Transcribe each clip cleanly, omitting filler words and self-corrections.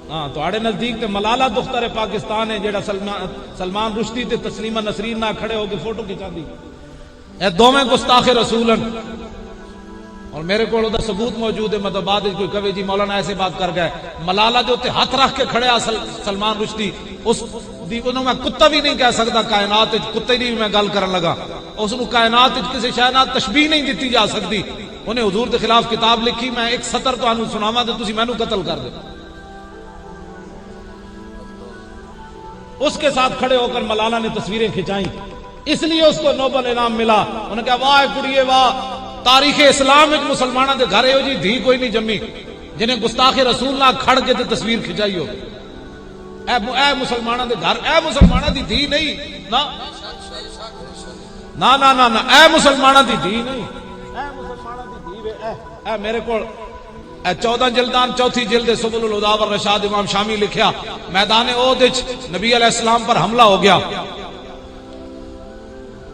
ہاں تواڈے نزدیک تے ملالہ دختر پاکستان ہے جیڑا سلمان رشدی تے تسلیمہ نسرین نہ کھڑے ہو کے فوٹو کھچاندی، اے دوویں گستاخ رسولن، اور میرے کو دا ثبوت موجود ہے، مطلب بعد کوئی کہے جی مولانا ایسے بات کر گئے، ملالہ جو تے ہاتھ رکھ کے کھڑے سلمان رشدی، اس دی انہوں میں کتا بھی نہیں کہہ سکتا، کائنات کتے دی میں گل کرن لگا، اس نو کائنات کسی شے نال تشبیہ نہیں دتی جا سکتی، انہیں حضور کے خلاف کتاب لکھی، میں ایک سطر تانوں سناواں تے تسی مینوں قتل کر دو۔ اس کے ساتھ کھڑے ہو کر ملالہ نے تصویریں کھنچائیں، اس لیے اس کو نوبل انعام ملا۔ انہوں نے کہا واہ کڑیے واہ، تاریخ اسلام وچ مسلماناں دے گھر جی دھی کوئی نہیں جمی جنہیں گستاخ رسول نہ کھڑ کے تے تصویر کھچائی ہو۔ اے مسلماناں دے گھر، اے مسلماناں دی دھی نہیں نا نا نا نا نا، اے مسلماناں دی دھی نہیں، اے مسلماناں دی دھی اے میرے کول 14 جلدان چوتھی جلد سبل الہدی والرشاد امام شامی لکھیا، میدان احد وچ نبی علیہ السلام پر حملہ ہو گیا،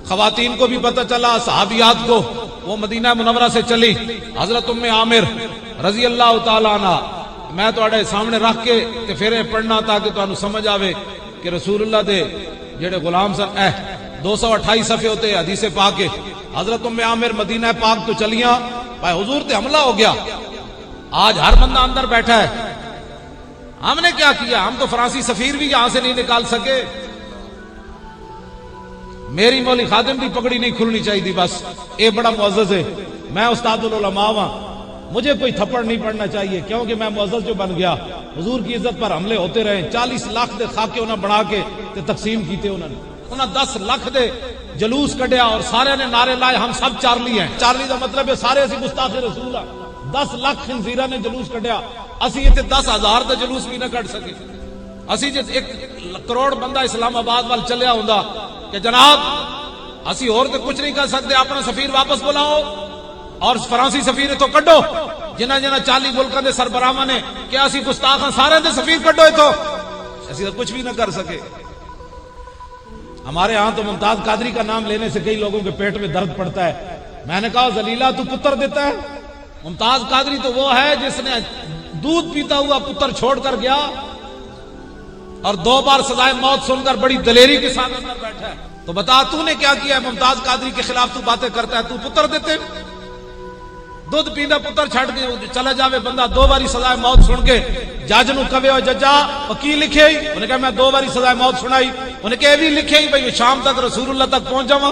خواتین کو بھی پتہ چلا، صحابیات کو، وہ مدینہ منورہ سے چلی، حضرت ام عامر رضی اللہ تعالی عنہ، میں تواڈے سامنے رکھ کے تے پھر پڑھنا تاکہ تانوں سمجھ آوے کہ رسول اللہ دے جڑے غلام سن، 228 صفحے ہوتے حدیث پاک کے، حضرت ام عامر مدینہ پاک تو چلیاں، بھائی حضور تے حملہ ہو گیا، آج ہر بندہ اندر بیٹھا ہے، ہم نے کیا کیا؟ ہم تو فرانسی سفیر بھی یہاں سے نہیں نکال سکے، میری مولی خادم دی پگڑی نہیں کھلنی چاہیے تھی، بس اے بڑا معزز ہے، میں استاد العلماء ہاں، مجھے کوئی تھپڑ نہیں پڑنا چاہیے کیونکہ میں معزز جو بن گیا، حضور کی عزت پر حملے ہوتے رہے، 40 لاکھ دے خاکے انہاں بنا کے تے تقسیم کیتے، انہاں 10 لاکھ دے جلوس کڈیا اور سارے نے نعرے لائے ہم سب چارلی ہیں، چارلی دا مطلب ہے سارے اسی گستاخ رسول ہیں، 10 لاکھ خنزیرہ نے جلوس کڈیا، اسی یہ 10,000 دا جلوس بھی نہ کٹ سکے، اسی جس 1 کروڑ بندہ اسلام آباد وال چلیا ہوندا کہ جناب اسی اور تے کچھ نہیں کر سکتے، اپنا سفیر واپس بلاؤ اور فرانسی سفیر تو کڈو، جنہ 40 ملکوں دے سربراہاں نے کہ اسی گستاخ ہیں، سارے دے سفیر کڈو، تو اسی تو کچھ بھی نہ کر سکے۔ ہمارے ہاں تو ممتاز قادری کا نام لینے سے کئی لوگوں کے پیٹ میں درد پڑتا ہے، میں نے کہا ذلیلہ تو پتر دیتا ہے، ممتاز قادری تو وہ ہے جس نے دودھ پیتا ہوا پتر چھوڑ کر گیا اور 2 بار سزائے موت سن کر بڑی دلیری کے ساتھ اندر بیٹھا ہے، تو بتا تو نے کیا کیا ہے؟ ممتاز قادری کے خلاف تو باتیں کرتا ہے، تو پتر دیتے، دودھ پیندا پتر چھڑ کے چلا جاوے بندہ 2 باری سزائے موت سن کے، جج نو کہے او ججا وکی لکھے ہی، انہیں کہا میں 2 باری سزائے موت سنائی، انہیں کہا بھی لکھے ہی بھئی شام تک رسول اللہ تک پہنچ جاواں،